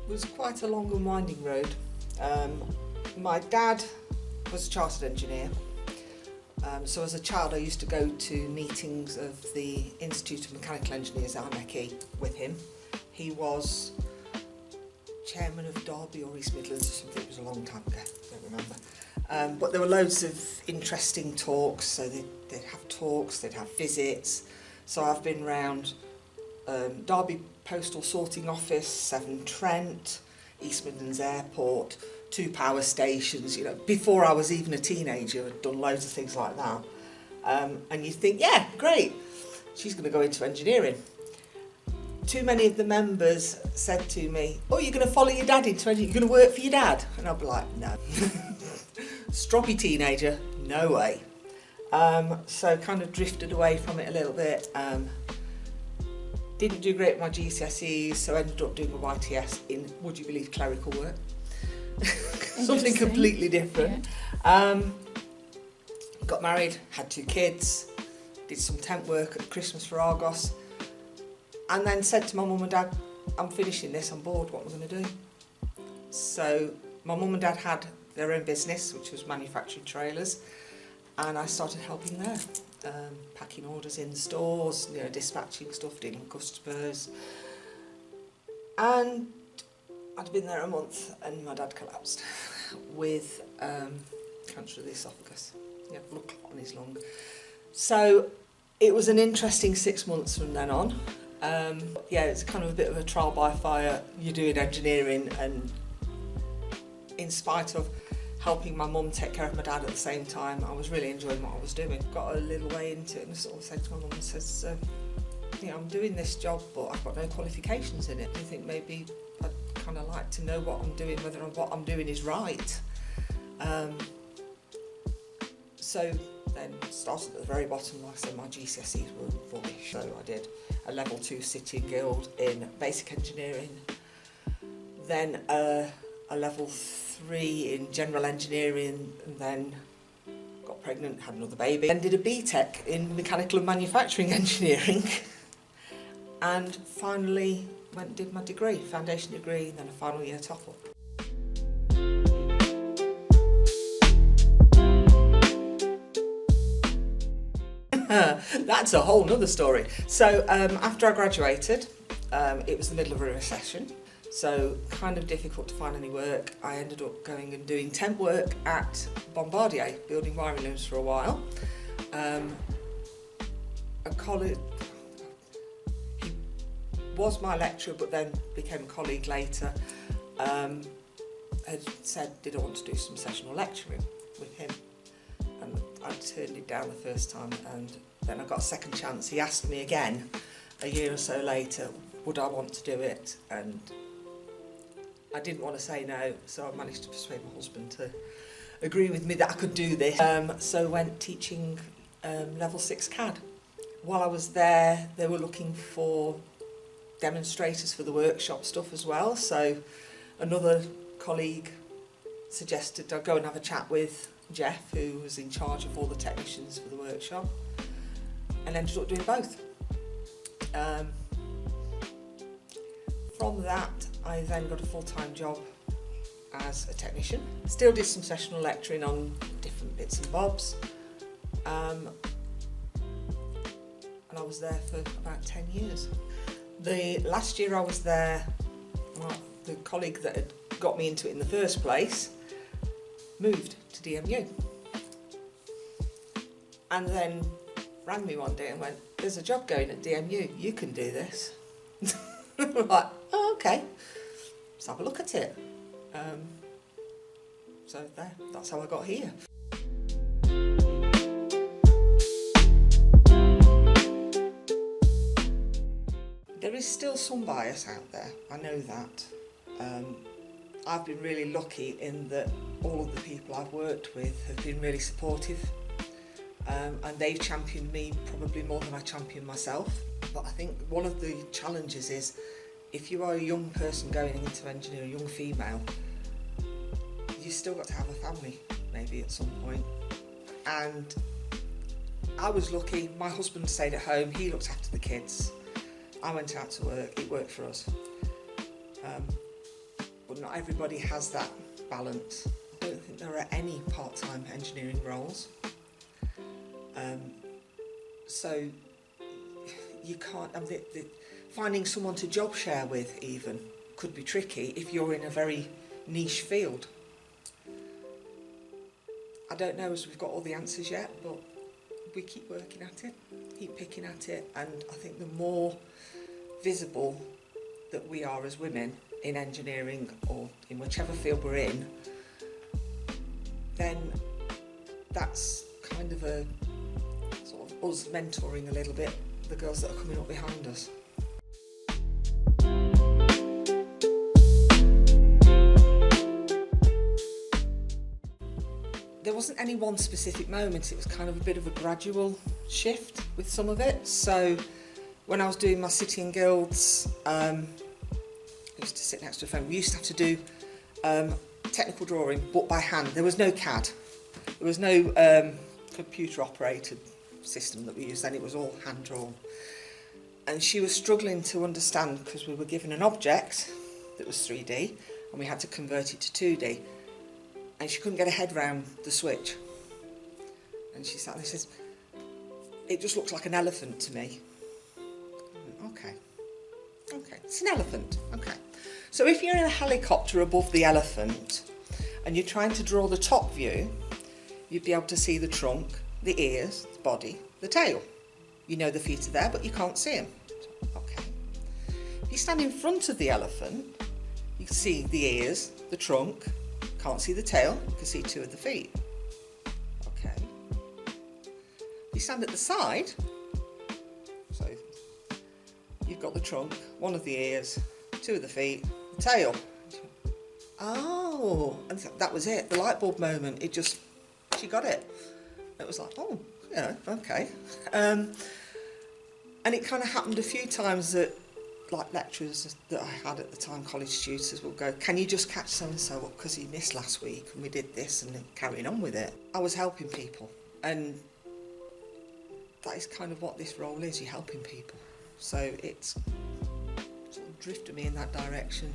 was quite a long and winding road. My dad was a chartered engineer, so as a child I used to go to meetings of the Institute of Mechanical Engineers at Ameki with him. He was chairman of Derby or East Midlands or something. It was a long time ago, I don't remember. But there were loads of interesting talks, so they'd have talks, they'd have visits. So I've been round Derby Postal Sorting Office, Severn Trent, East Midlands Airport, 2 power stations. You know, before I was even a teenager, I'd done loads of things like that. And you think, yeah, great, she's going to go into engineering. Too many of the members said to me, oh, you're going to follow your dad into engineering, you're going to work for your dad? And I'd be like, no. Stroppy teenager, no way. So kind of drifted away from it a little bit. Didn't do great at my GCSEs, so ended up doing my YTS in, would you believe, clerical work. Something completely different. Yeah. Got married, had 2 kids, did some temp work at Christmas for Argos, and then said to my mum and dad, I'm finishing this, I'm bored, what am I going to do? So my mum and dad had their own business, which was manufacturing trailers, and I started helping there, packing orders in stores, you know, dispatching stuff, dealing with customers. And I'd been there a month and my dad collapsed with cancer of the esophagus. He had blood clot on his lung. So it was an interesting 6 months from then on. Yeah, it's kind of a bit of a trial by fire. You're doing engineering, and in spite of helping my mum take care of my dad at the same time, I was really enjoying what I was doing. Got a little way into it and sort of said to my mum and says, you know, I'm doing this job but I've got no qualifications in it. Do you think maybe I'd kind of like to know what I'm doing, whether what I'm doing is right? So then started at the very bottom. Like I said, my GCSEs were rubbish, so I did a level 2 City Guild in basic engineering, then a level 3 in general engineering, and then got pregnant, had another baby, then did a BTEC in mechanical and manufacturing engineering, and finally went and did my degree, foundation degree, and then a final year TOEFL. That's a whole nother story. So after I graduated, it was the middle of a recession, so kind of difficult to find any work. I ended up going and doing temp work at Bombardier, building wiring looms for a while. A colleague, he was my lecturer but then became a colleague later, had said, did I want to do some sessional lecturing with him? And I turned it down the first time, and then I got a second chance. He asked me again a year or so later, would I want to do it? And I didn't want to say no, so I managed to persuade my husband to agree with me that I could do this. So went teaching level 6 CAD. While I was there, they were looking for demonstrators for the workshop stuff as well, so another colleague suggested I go and have a chat with Jeff, who was in charge of all the technicians for the workshop, and ended up doing both. From that, I then got a full-time job as a technician. Still did some sessional lecturing on different bits and bobs, and I was there for about 10 years. The last year I was there, well, the colleague that had got me into it in the first place moved to DMU, and then rang me one day and went, there's a job going at DMU, you can do this. I'm like, oh, okay, let's have a look at it. So there, that's how I got here. There is still some bias out there, I know that. I've been really lucky in that all of the people I've worked with have been really supportive, and they've championed me probably more than I champion myself. But I think one of the challenges is, if you are a young person going into engineering, a young female, you still got to have a family maybe at some point. And I was lucky, my husband stayed at home, he looked after the kids. I went out to work, it worked for us. but not everybody has that balance. I don't think there are any part-time engineering roles. So you can't, finding someone to job share with even could be tricky if you're in a very niche field. I don't know as we've got all the answers yet, but we keep working at it, keep picking at it, and I think the more visible that we are as women in engineering or in whichever field we're in, then that's kind of a sort of us mentoring a little bit the girls that are coming up behind us. There wasn't any one specific moment, it was kind of a bit of a gradual shift with some of it. So when I was doing my City and Guilds, I used to sit next to a phone. We used to have to do technical drawing, but by hand. There was no CAD. There was no computer operated system that we used then, it was all hand drawn. And she was struggling to understand because we were given an object that was 3D and we had to convert it to 2D. And she couldn't get her head round the switch. And she sat there and says, "It just looks like an elephant to me." Okay, it's an elephant, okay. So if you're in a helicopter above the elephant and you're trying to draw the top view, you'd be able to see the trunk, the ears, the body, the tail. You know the feet are there, but you can't see them. Okay. If you stand in front of the elephant, you can see the ears, the trunk, can't see the tail, you can see 2 of the feet. Okay. If you stand at the side, so you've got the trunk, 1 of the ears, 2 of the feet, the tail. Oh, and that was it, the light bulb moment, she got it. It was like, oh, yeah, okay. And it kind of happened a few times that, like lecturers that I had at the time, college tutors will go, "Can you just catch so-and-so up because he missed last week and we did this," and then carrying on with it. I was helping people, and that is kind of what this role is, you're helping people. So it's sort of drifted me in that direction.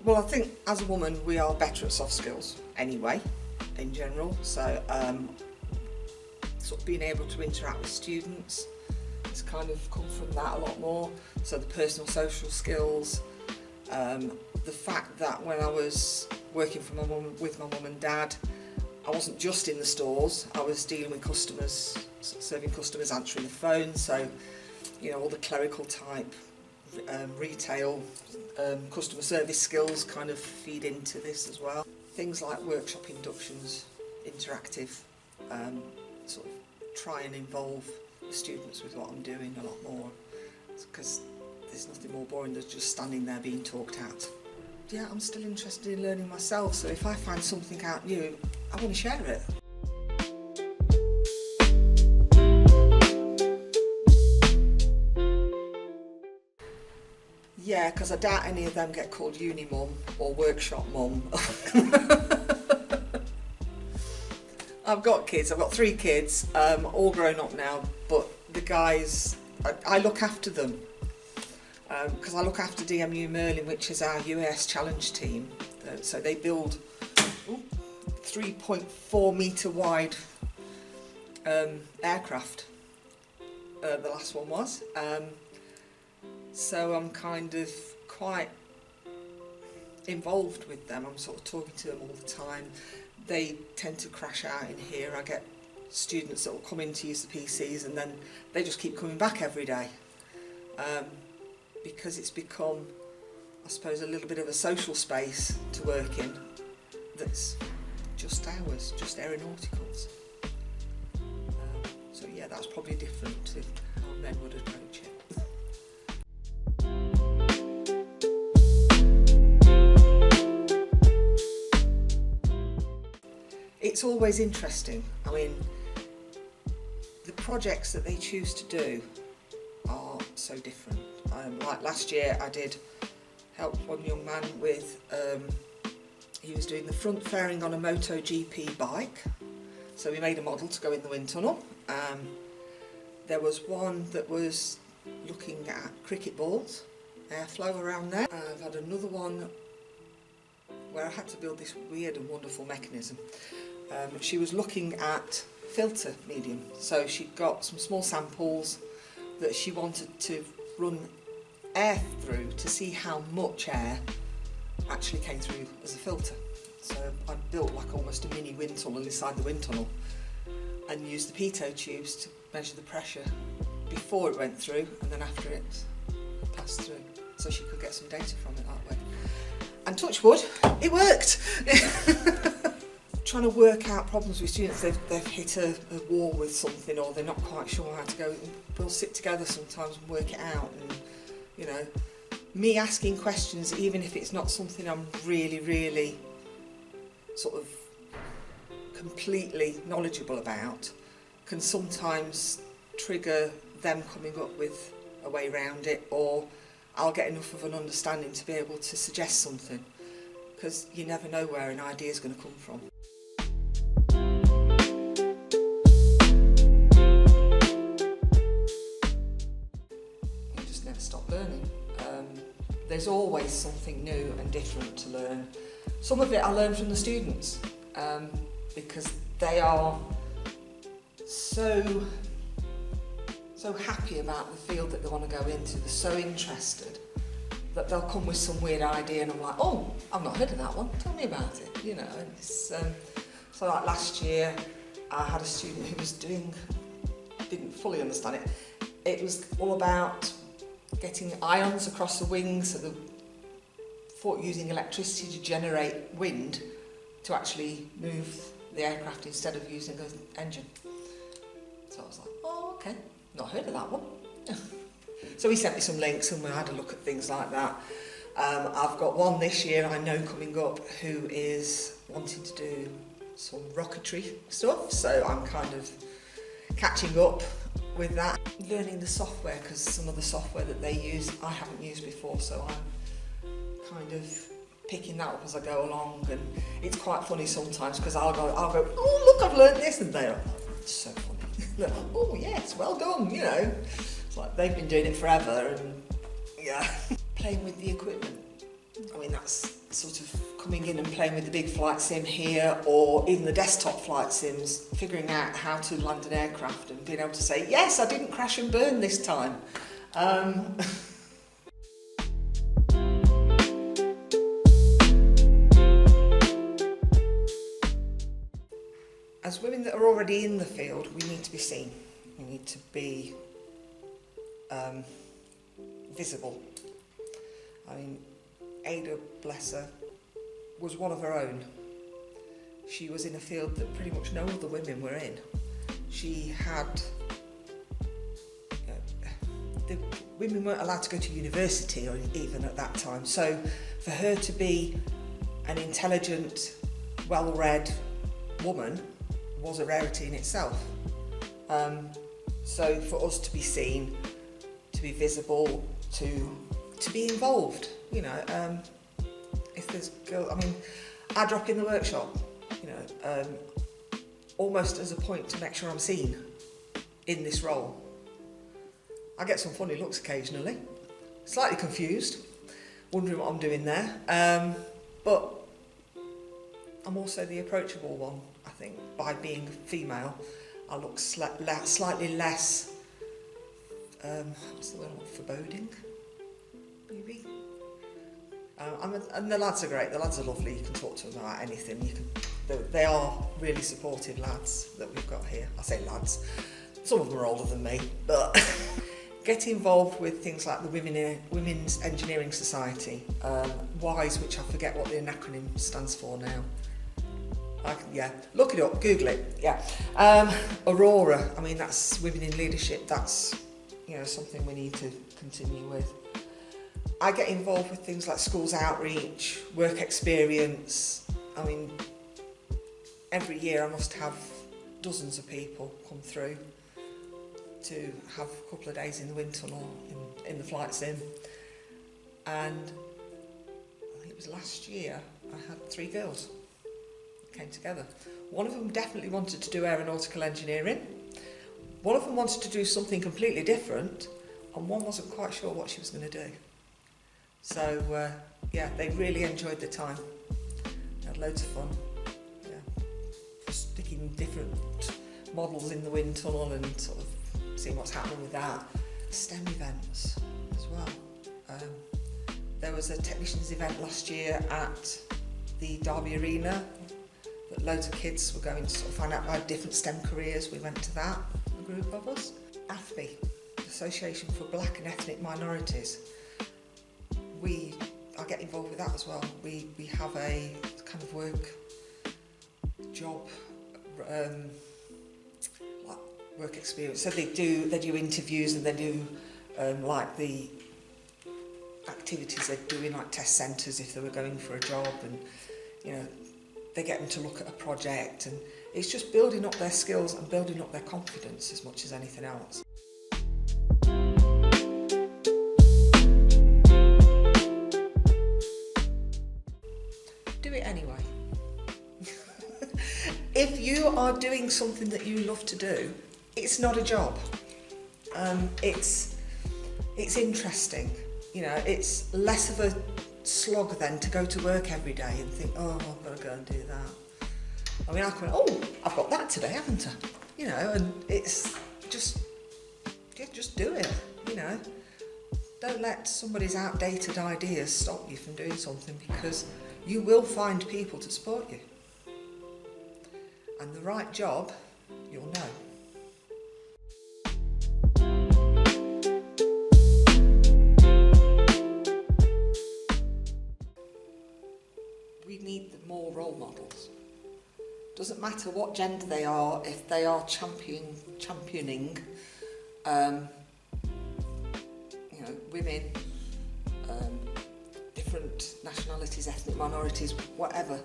Well, I think as a woman we are better at soft skills anyway, in general. So sort of being able to interact with students, it's kind of come from that a lot more. So the personal social skills, the fact that when I was working for with my mum and dad, I wasn't just in the stores, I was dealing with customers, serving customers, answering the phone. So, you know, all the clerical type, retail, customer service skills kind of feed into this as well. Things like workshop inductions, interactive, sort of try and involve the students with what I'm doing a lot more, because there's nothing more boring than just standing there being talked at. Yeah, I'm still interested in learning myself, so if I find something out new, I want to share it. Yeah, because I doubt any of them get called uni mum or workshop mum. I've got kids, I've got 3 kids, all grown up now, but the guys, I look after them. Because I look after DMU Merlin, which is our US challenge team. So they build 3.4 metre wide aircraft, the last one was. So I'm kind of quite involved with them. I'm sort of talking to them all the time. They tend to crash out in here. I get students that will come in to use the PCs and then they just keep coming back every day. Because it's become, I suppose, a little bit of a social space to work in that's just ours, just aeronauticals. So yeah, that's probably different to how men would approach it. It's always interesting. I mean, the projects that they choose to do are so different. Like last year I did help one young man with, he was doing the front fairing on a MotoGP bike. So we made a model to go in the wind tunnel. There was one that was looking at cricket balls, airflow around there. I've had another one where I had to build this weird and wonderful mechanism. She was looking at filter medium, so she got some small samples that she wanted to run air through to see how much air actually came through as a filter. So I built like almost a mini wind tunnel inside the wind tunnel and used the pitot tubes to measure the pressure before it went through and then after it passed through, so she could get some data from it that way. And touch wood, it worked! Trying to work out problems with students, they've hit a wall with something or they're not quite sure how to go. We'll sit together sometimes and work it out, and you know, me asking questions, even if it's not something I'm really sort of completely knowledgeable about, can sometimes trigger them coming up with a way around it, or I'll get enough of an understanding to be able to suggest something, because you never know where an idea is going to come from. You just never stop learning. There's always something new and different to learn. Some of it I learn from the students, because they are so happy about the field that they want to go into. They're so interested that they'll come with some weird idea and I'm like, oh, I've not heard of that one, tell me about it, you know. It's, so like last year I had a student who was didn't fully understand it. It was all about getting ions across the wings, so using electricity to generate wind to actually move the aircraft instead of using an engine. So I was like, oh, okay, not heard of that one. So he sent me some links and we had a look at things like that. I've got one this year I know coming up who is wanting to do some rocketry stuff, so I'm kind of catching up with that. Learning the software, because some of the software that they use I haven't used before, so I'm kind of picking that up as I go along, and it's quite funny sometimes because I'll go, oh look, I've learned this, and they're like, it's so funny. They're like, oh yes, well done, you know. It's like they've been doing it forever, and yeah. Playing with the equipment. I mean, that's sort of coming in and playing with the big flight sim here, or even the desktop flight sims, figuring out how to land an aircraft and being able to say, yes, I didn't crash and burn this time. As women that are already in the field, we need to be seen. We need to be visible. I mean, Ada, bless her, was one of her own. She was in a field that pretty much no other women were in. She had... the women weren't allowed to go to university, or even at that time, so for her to be an intelligent, well-read woman was a rarity in itself. So for us to be seen, to be visible, to be involved, you know, if there's girls, I mean, I drop in the workshop, you know, almost as a point to make sure I'm seen in this role. I get some funny looks occasionally, slightly confused, wondering what I'm doing there, but I'm also the approachable one. I think by being female, I look slightly less, what's the word, foreboding, maybe? And the lads are great, the lads are lovely, you can talk to them about anything. They are really supportive lads that we've got here. I say lads, some of them are older than me, but get involved with things like the Women's Engineering Society, WISE, which I forget what the acronym stands for now. Yeah, look it up, Google it, yeah. Aurora, I mean, that's Women in Leadership, that's, you know, something we need to continue with. I get involved with things like schools outreach, work experience. I mean, every year I must have dozens of people come through to have a couple of days in the wind tunnel, in the flight sim. And I think it was last year, I had 3 girls that came together. One of them definitely wanted to do aeronautical engineering. One of them wanted to do something completely different, and one wasn't quite sure what she was going to do. So yeah, they really enjoyed the time. They had loads of fun. Yeah, just sticking different models in the wind tunnel and sort of seeing what's happening with that. STEM events as well. There was a technicians event last year at the Derby Arena that loads of kids were going to sort of find out about different STEM careers. We went to that, a group of us. AFMI, Association for Black and Ethnic Minorities. I get involved with that as well. We have a kind of work experience. So they do interviews, and they do like the activities they're doing, like test centres if they were going for a job, and you know, they get them to look at a project, and it's just building up their skills and building up their confidence as much as anything else. Do it anyway. If you are doing something that you love to do, it's not a job. It's interesting. You know, it's less of a slog then to go to work every day and think, oh, I've got to go and do that. I mean, I can, oh, I've got that today, haven't I? You know, and it's just do it, you know. Don't let somebody's outdated ideas stop you from doing something, because you will find people to support you. And the right job, you'll know. We need more role models. Doesn't matter what gender they are, if they are championing, you know, women, different nationalities, ethnic minorities, whatever.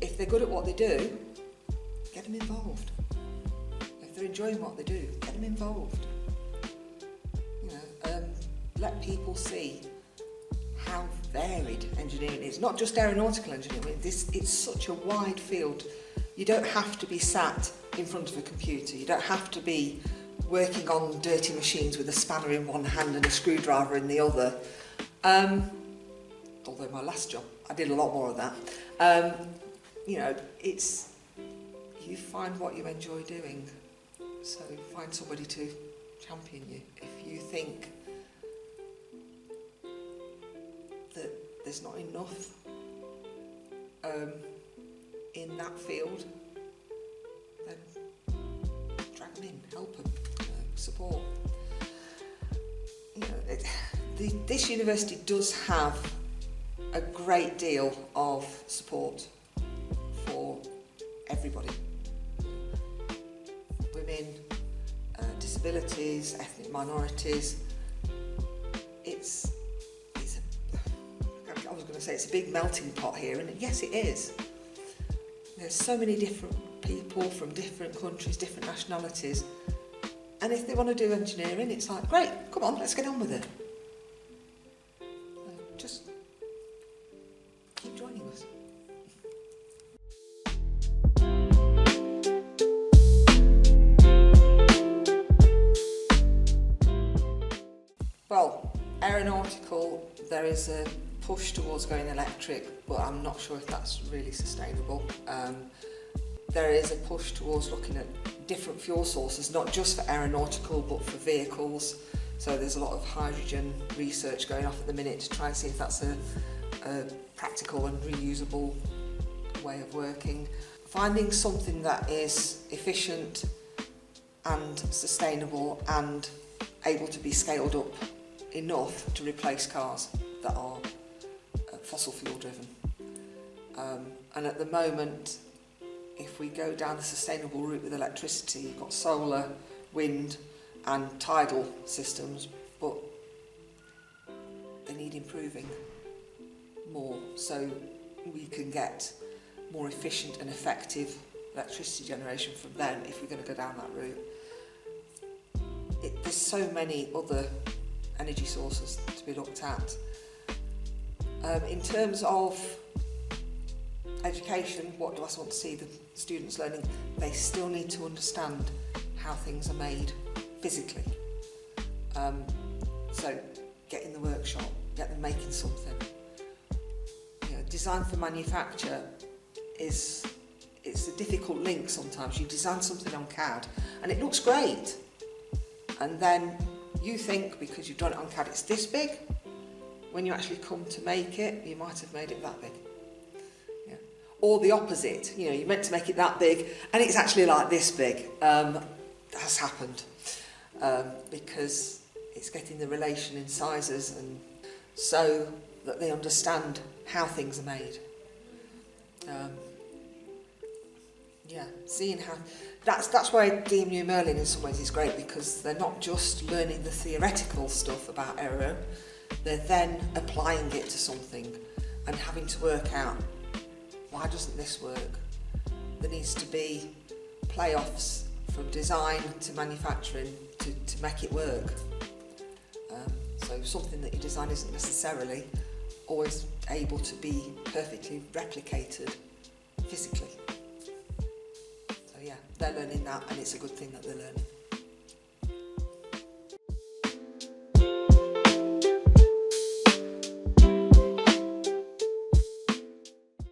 If they're good at what they do, get them involved. If they're enjoying what they do, get them involved. You know, let people see how varied engineering is. Not just aeronautical engineering. It's such a wide field. You don't have to be sat in front of a computer. You don't have to be working on dirty machines with a spanner in one hand and a screwdriver in the other. Although my last job, I did a lot more of that. You know, you find what you enjoy doing. So find somebody to champion you. If you think that there's not enough in that field, then drag them in, help them, support. You know, this university does have a great deal of support for everybody. Women, disabilities, ethnic minorities. I was going to say it's a big melting pot here, and yes, it is. There's so many different people from different countries, different nationalities, and if they want to do engineering, it's like, great, come on, let's get on with it. Just keep joining us. Well, aeronautical, there is a push towards going electric, but I'm not sure if that's really sustainable. There is a push towards looking at different fuel sources, not just for aeronautical, but for vehicles. So there's a lot of hydrogen research going off at the minute to try and see if that's a practical and reusable way of working. Finding something that is efficient and sustainable and able to be scaled up enough to replace cars that are fossil fuel driven. And at the moment, if we go down the sustainable route with electricity, you've got solar, wind and tidal systems, but they need improving more so we can get more efficient and effective electricity generation from them if we're going to go down that route. There's so many other energy sources to be looked at. In terms of education, what do I want to see the students learning? They still need to understand how things are made physically. So get in the workshop, get them making something. You know, design for manufacture it's a difficult link sometimes. You design something on CAD and it looks great, and then you think because you've done it on CAD it's this big. When you actually come to make it, you might have made it that big. Yeah. Or the opposite, you know, you meant to make it that big and it's actually like this big. That's happened because it's getting the relation in sizes, and so that they understand how things are made. Yeah, seeing how that's why DMU Merlin in some ways is great, because they're not just learning the theoretical stuff about aero, they're then applying it to something and having to work out, why doesn't this work? There needs to be playoffs from design to manufacturing to make it work. So something that you design isn't necessarily always able to be perfectly replicated physically. So yeah, they're learning that, and it's a good thing that they're learning.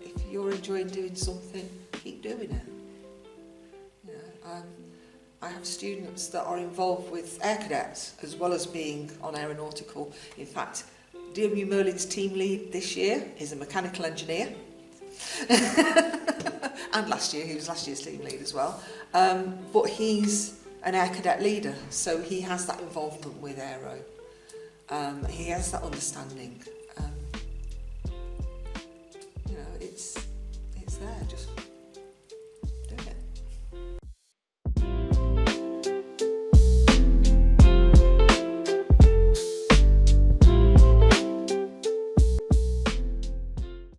If you're enjoying doing something, keep doing it. You know, I have students that are involved with air cadets as well as being on aeronautical. In fact, DMU Merlin's team lead this year is a mechanical engineer. And last year, he was last year's team lead as well. But he's an air cadet leader, so he has that involvement with aero. He has that understanding. You know, it's there just